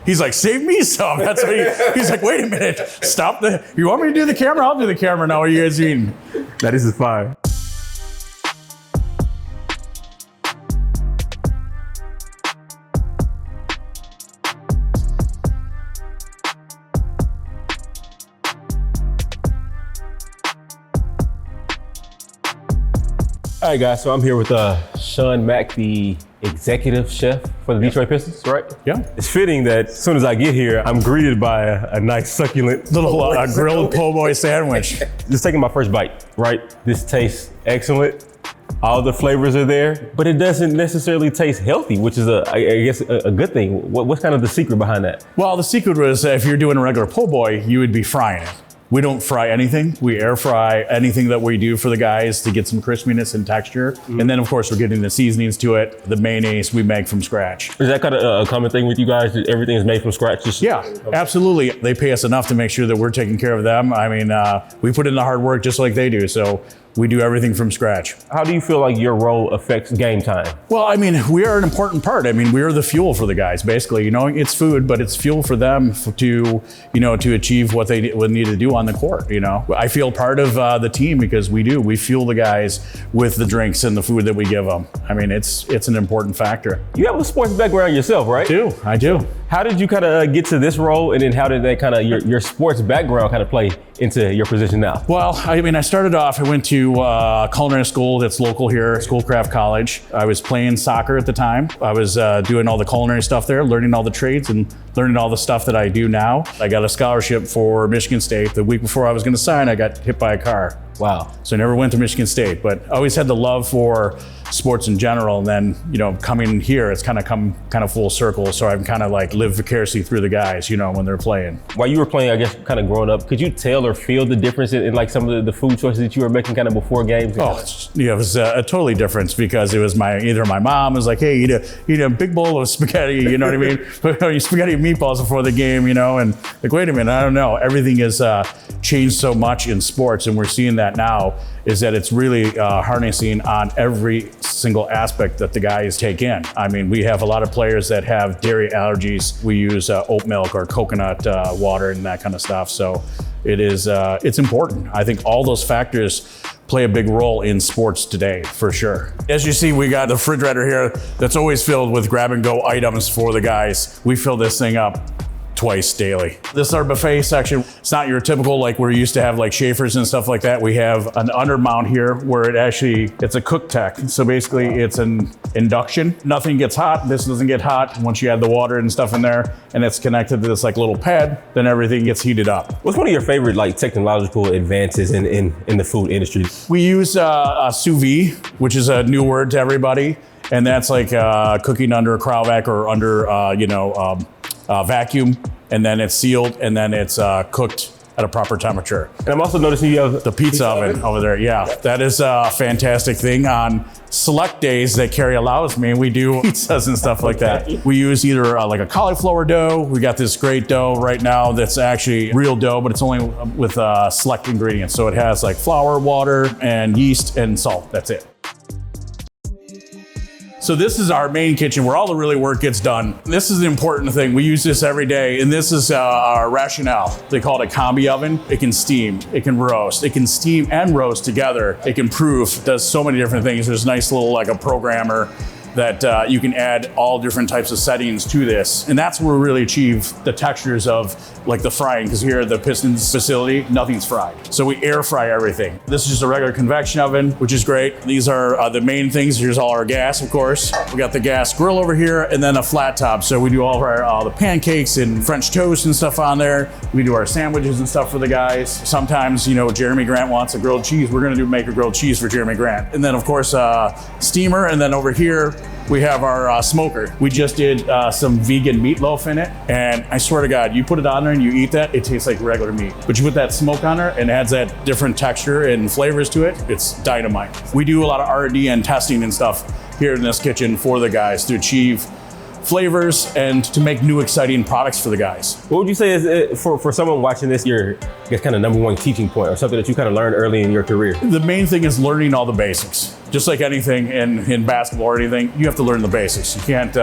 He's like, save me some. That's what he's like, wait a minute, stop you want me to do the camera? I'll do the camera now. What are you guys eating? That is fire. All right, guys, so I'm here with Shawn Mac, the executive chef for the Detroit Pistons, right? Yeah. It's fitting that as soon as I get here, I'm greeted by a nice succulent little grilled po' boy sandwich. Just taking my first bite, right? This tastes excellent. All the flavors are there, but it doesn't necessarily taste healthy, which is I guess a good thing. What's kind of the secret behind that? Well, the secret was if you're doing a regular po' boy, you would be frying it. We don't fry anything. We air fry anything that we do for the guys to get some crispiness and texture. Mm-hmm. And then of course we're getting the seasonings to it. The mayonnaise we make from scratch. Is that kind of a common thing with you guys, that everything is made from scratch? Yeah, absolutely. They pay us enough to make sure that we're taking care of them. I mean, we put in the hard work just like they do. So we do everything from scratch. How do you feel like your role affects game time? Well, I mean, we are an important part. I mean, we are the fuel for the guys, basically. You know, it's food, but it's fuel for them to achieve what they need to do on the court. You know, I feel part of the team because we fuel the guys with the drinks and the food that we give them. I mean, it's an important factor. You have a sports background yourself, right? I do. How did you kind of get to this role, and then how did that kind of your sports background kind of play into your position now? Well, I mean, I started off, I went to culinary school that's local here, Schoolcraft College. I was playing soccer at the time. I was doing all the culinary stuff there, learning all the trades and learning all the stuff that I do now. I got a scholarship for Michigan State. The week before I was going to sign, I got hit by a car. Wow. So I never went to Michigan State, but I always had the love for sports in general. And then, coming here, it's kind of come full circle. So I've kind of like lived vicariously through the guys, when they're playing. While you were playing, I guess, kind of growing up, could you tell or feel the difference in like some of the food choices that you were making kind of before games? Oh, it was a totally difference because it was either my mom was like, hey, eat a big bowl of spaghetti, you know what I mean? Spaghetti and meatballs before the game, and like, wait a minute, I don't know. Everything has changed so much in sports, and we're seeing that now, is that it's really harnessing on every single aspect that the guys take in. I mean, we have a lot of players that have dairy allergies. We use oat milk or coconut water and that kind of stuff. So it's important. I think all those factors play a big role in sports today, for sure. As you see, we got the refrigerator here that's always filled with grab and go items for the guys. We fill this thing up twice daily. This is our buffet section. It's not your typical, like we're used to have like Schaefer's and stuff like that. We have an undermount here where it's a cook tech. So basically it's an induction. Nothing gets hot. This doesn't get hot. Once you add the water and stuff in there and it's connected to this like little pad, then everything gets heated up. What's one of your favorite like technological advances in the food industry? We use a sous vide, which is a new word to everybody. And that's like cooking under a Cryovac or under, vacuum, and then it's sealed, and then it's cooked at a proper temperature. And I'm also noticing you have the pizza oven over there. Yeah, that is a fantastic thing. On select days that Carrie allows me, we do pizzas and stuff like that. We use either like a cauliflower dough. We got this great dough right now that's actually real dough, but it's only with select ingredients. So it has like flour, water, and yeast and salt. That's it. So this is our main kitchen where all the really work gets done. This is an important thing. We use this every day, and this is our rationale. They call it a combi oven. It can steam, it can roast, it can steam and roast together. It can proof, it does so many different things. There's a nice little like a programmer that you can add all different types of settings to this. And that's where we really achieve the textures of like the frying, because here at the Pistons facility, nothing's fried. So we air fry everything. This is just a regular convection oven, which is great. These are the main things. Here's all our gas, of course. We got the gas grill over here and then a flat top. So we do all of the pancakes and French toast and stuff on there. We do our sandwiches and stuff for the guys. Sometimes, Jeremy Grant wants a grilled cheese. We're gonna make a grilled cheese for Jeremy Grant. And then of course, steamer. And then over here, we have our smoker. We just did some vegan meatloaf in it. And I swear to God, you put it on there and you eat that, it tastes like regular meat. But you put that smoke on there and it adds that different texture and flavors to it, it's dynamite. We do a lot of R&D and testing and stuff here in this kitchen for the guys to achieve flavors and to make new exciting products for the guys. What would you say is for someone watching this, your kind of number one teaching point or something that you kind of learned early in your career? The main thing is learning all the basics. Just like anything in basketball or anything, you have to learn the basics. You can't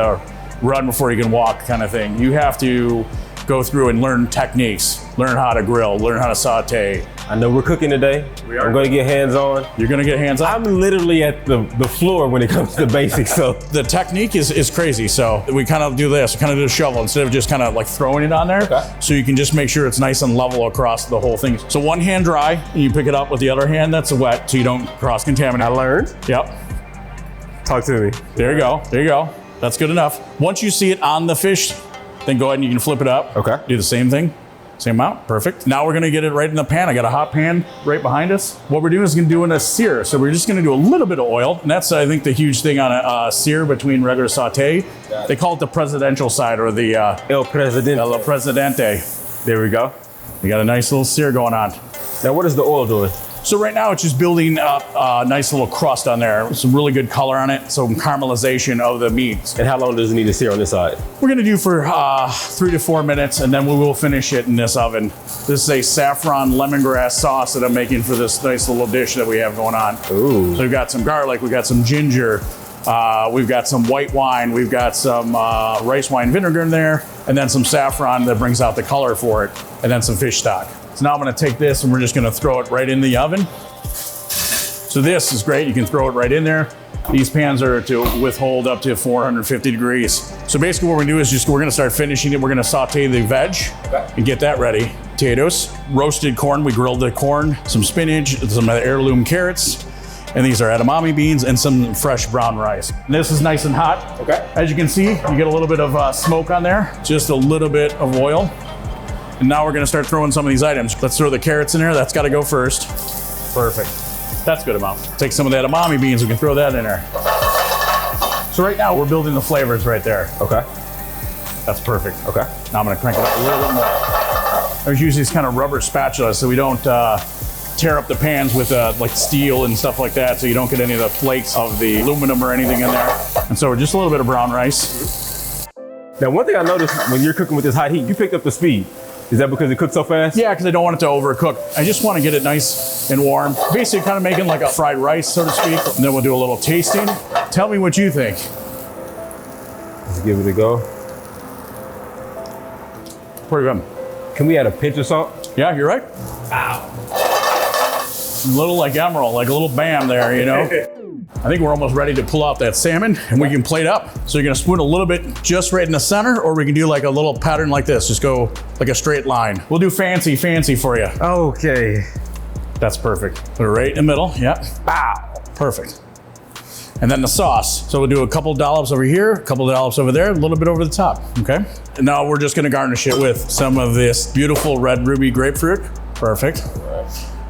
run before you can walk kind of thing. You have to go through and learn techniques, learn how to grill, learn how to saute. I know we're cooking today. I'm gonna get hands-on. You're gonna get hands-on? I'm literally at the floor when it comes to basics, so. The technique is crazy, so we kind of do this, we kind of do a shovel instead of just kind of like throwing it on there. Okay. So you can just make sure it's nice and level across the whole thing. So one hand dry, and you pick it up with the other hand that's wet, so you don't cross-contaminate. I learned. Yep. Talk to me. There you go, there you go. That's good enough. Once you see it on the fish, then go ahead and you can flip it up. Okay. Do the same thing. Same amount, perfect. Now we're gonna get it right in the pan. I got a hot pan right behind us. What we're doing is doing a sear. So we're just gonna do a little bit of oil. And that's, I think, the huge thing on a sear between regular saute. They call it the presidential side, or the El Presidente. El Presidente. There we go. We got a nice little sear going on. Now what is the oil doing? So right now it's just building up a nice little crust on there. Some really good color on it. Some caramelization of the meat. And how long does it need to sear on this side? We're gonna do for 3 to 4 minutes, and then we will finish it in this oven. This is a saffron lemongrass sauce that I'm making for this nice little dish that we have going on. Ooh. So we've got some garlic, we've got some ginger, we've got some white wine, we've got some rice wine vinegar in there, and then some saffron that brings out the color for it, and then some fish stock. So now I'm gonna take this and we're just gonna throw it right in the oven. So this is great, you can throw it right in there. These pans are to withhold up to 450 degrees. So basically what we're gonna do is we're gonna start finishing it. We're gonna saute the veg and get that ready. Potatoes, roasted corn, we grilled the corn, some spinach, some heirloom carrots, and these are edamame beans and some fresh brown rice. And this is nice and hot. Okay. As you can see, you get a little bit of smoke on there, just a little bit of oil. And now we're gonna start throwing some of these items. Let's throw the carrots in there. That's gotta go first. Perfect. That's good amount. Take some of the edamame beans, we can throw that in there. So right now we're building the flavors right there. Okay. That's perfect. Okay. Now I'm gonna crank it up a little bit more. There's usually these kind of rubber spatulas so we don't tear up the pans with like steel and stuff like that, so you don't get any of the flakes of the aluminum or anything in there. And so just a little bit of brown rice. Now one thing I noticed when you're cooking with this hot heat, you picked up the speed. Is that because it cooks so fast? Yeah, because I don't want it to overcook. I just want to get it nice and warm. Basically kind of making like a fried rice, so to speak. And then we'll do a little tasting. Tell me what you think. Let's give it a go. Pretty good. Can we add a pinch of salt? Yeah, you're right. Wow. A little like emerald, like a little bam there, you know? I think we're almost ready to pull out that salmon and we can plate up. So you're gonna spoon a little bit just right in the center, or we can do like a little pattern like this. Just go like a straight line. We'll do fancy for you. Okay. That's perfect. Put it right in the middle, yeah. Wow, perfect. And then the sauce. So we'll do a couple dollops over here, a couple dollops over there, a little bit over the top, okay? And now we're just gonna garnish it with some of this beautiful red ruby grapefruit. Perfect.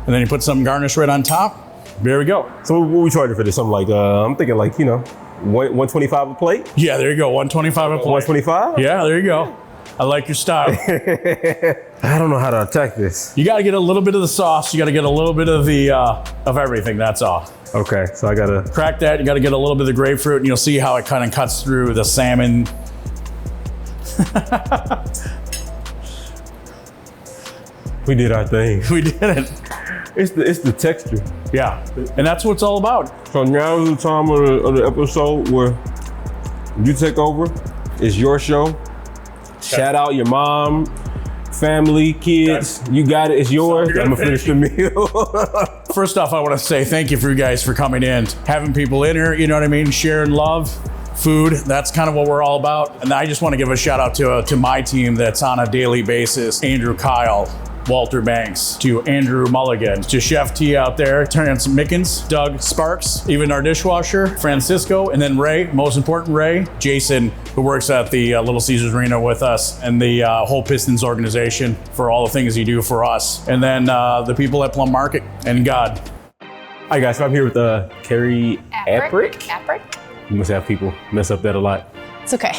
And then you put some garnish right on top. There we go. So what we charging for this? Something like, I'm thinking like, you know, 125 a plate? Yeah, there you go, 125 a plate. 125? Yeah, there you go. I like your style. I don't know how to attack this. You gotta get a little bit of the sauce, you gotta get a little bit of the, of everything, that's all. Okay, so I gotta... Crack that, you gotta get a little bit of the grapefruit, and you'll see how it kind of cuts through the salmon. We did our thing. We did it. It's the texture. Yeah, and that's what it's all about. So now is the time of the episode where you take over. It's your show. Shout out your mom, family, kids. You got it, it's yours. I'm gonna finish the meal. First off, I wanna say thank you for you guys for coming in, having people in here, you know what I mean? Sharing love, food, that's kind of what we're all about. And I just wanna give a shout out to my team that's on a daily basis. Andrew Kyle, Walter Banks, to Andrew Mulligan, to Chef T out there, Terrence Mickens, Doug Sparks, even our dishwasher, Francisco, and then Ray, most important Ray, Jason, who works at the Little Caesars Arena with us, and the whole Pistons organization for all the things you do for us. And then the people at Plum Market, and God. Hi guys, so I'm here with Carrie Aprick. You must have people mess up that a lot. It's okay.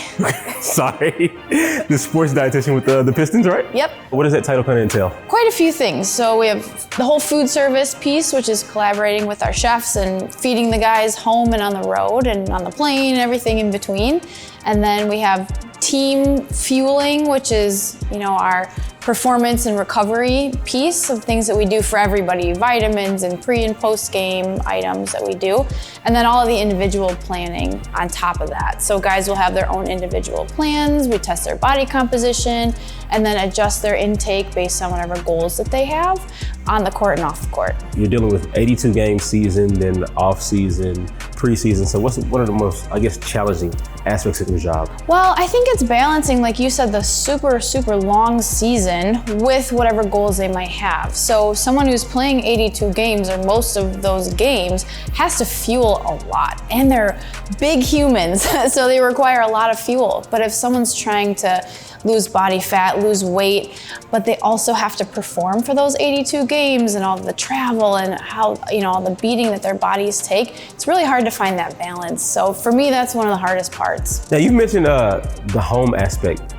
Sorry. The sports dietitian with the Pistons, right? Yep. What does that title kind of entail? Quite a few things. So we have the whole food service piece, which is collaborating with our chefs and feeding the guys home and on the road and on the plane and everything in between. And then we have team fueling, which is, you know, our performance and recovery piece of things that we do for everybody, vitamins and pre and post game items that we do, and then all of the individual planning on top of that. So guys will have their own individual plans, we test their body composition, and then adjust their intake based on whatever goals that they have on the court and off the court. You're dealing with 82 game season, then off season, preseason. So what are the most, I guess, challenging aspects of your job? Well, I think it's balancing, like you said, the super long season with whatever goals they might have. So someone who's playing 82 games or most of those games has to fuel a lot, and they're big humans, so they require a lot of fuel. But if someone's trying to lose body fat, lose weight, but they also have to perform for those 82 games and all the travel and how, all the beating that their bodies take, it's really hard to find that balance. So for me, that's one of the hardest parts. Now, you've mentioned the home aspect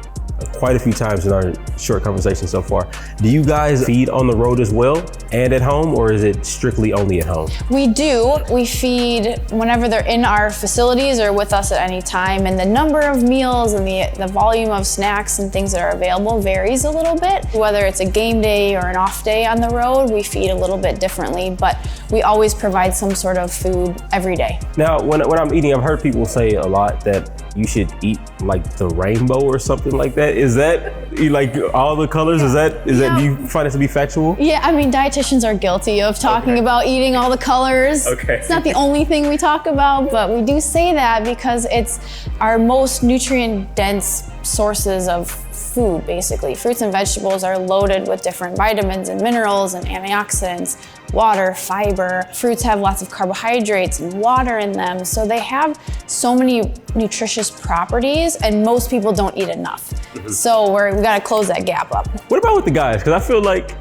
quite a few times in our short conversation so far. Do you guys feed on the road as well and at home, or is it strictly only at home? We do. We feed whenever they're in our facilities or with us at any time, and the number of meals and the volume of snacks and things that are available varies a little bit. Whether it's a game day or an off day on the road, we feed a little bit differently, but we always provide some sort of food every day. Now, when I'm eating, I've heard people say a lot that you should eat like the rainbow or something like that. Is that, you like all the colors? Is that, do you find it to be factual? Yeah, I mean, dietitians are guilty of talking about eating all the colors. Okay. It's not the only thing we talk about, but we do say that because it's our most nutrient dense sources of food, basically. Fruits and vegetables are loaded with different vitamins and minerals and antioxidants, water, fiber. Fruits have lots of carbohydrates and water in them, so they have so many nutritious properties, and most people don't eat enough. So we gotta close that gap up. What about with the guys? Because I feel like,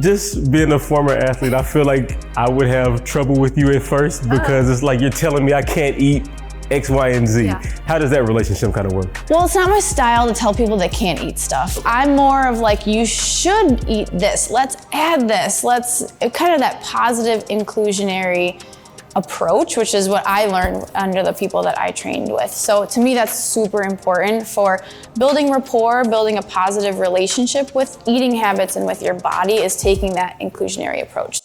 just being a former athlete, I feel like I would have trouble with you at first because it's like you're telling me I can't eat X, Y, and Z. Yeah. How does that relationship kind of work? Well, it's not my style to tell people they can't eat stuff. I'm more of like, you should eat this. Let's add this. Let's kind of that positive inclusionary approach, which is what I learned under the people that I trained with. So to me, that's super important for building rapport, building a positive relationship with eating habits and with your body, is taking that inclusionary approach.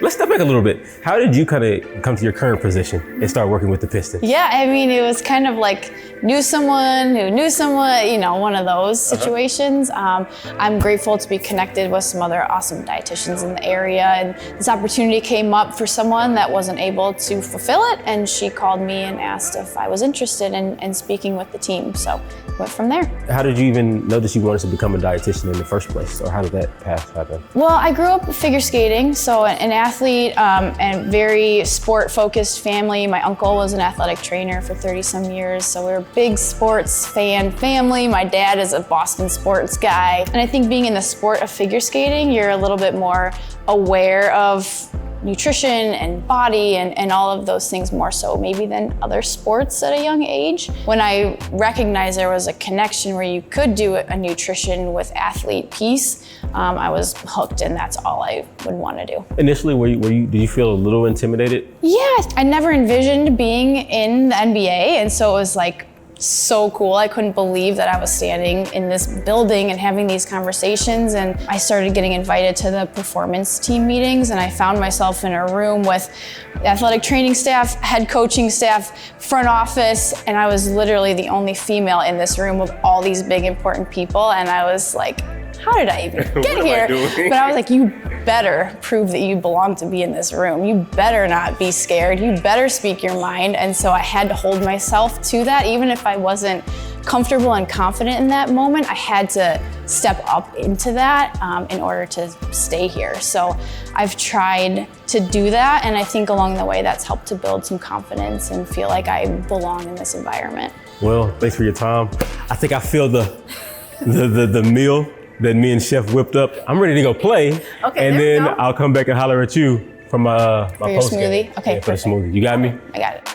Let's step back a little bit. How did you kind of come to your current position and start working with the Pistons? Yeah, I mean, it was kind of like knew someone who knew someone, one of those situations. I'm grateful to be connected with some other awesome dietitians in the area, and this opportunity came up for someone that wasn't able to fulfill it, and she called me and asked if I was interested in speaking with the team. So went from there. How did you even know that you wanted to become a dietitian in the first place, or how did that path happen? Well, I grew up figure skating, so an athlete and very sport-focused family. My uncle was an athletic trainer for 30-some years, so we were a big sports fan family. My dad is a Boston sports guy, and I think being in the sport of figure skating, you're a little bit more aware of nutrition and body and all of those things more so maybe than other sports at a young age. When I recognized there was a connection where you could do a nutrition with athlete piece, I was hooked, and that's all I would want to do. Initially, did you feel a little intimidated? Yeah, I never envisioned being in the NBA, and so it was like so cool. I couldn't believe that I was standing in this building and having these conversations, and I started getting invited to the performance team meetings, and I found myself in a room with athletic training staff, head coaching staff, front office, and I was literally the only female in this room with all these big important people, and I was like, how did I even get here? But I was like, you better prove that you belong to be in this room. You better not be scared. You better speak your mind. And so I had to hold myself to that. Even if I wasn't comfortable and confident in that moment, I had to step up into that in order to stay here. So I've tried to do that, and I think along the way that's helped to build some confidence and feel like I belong in this environment. Well, thanks for your time. I think I feel the meal that me and Chef whipped up. I'm ready to go play. Okay, and there we then go. I'll come back and holler at you for my For your post game. smoothie? Okay, Yeah, for the perfect. smoothie. You got me? I got it.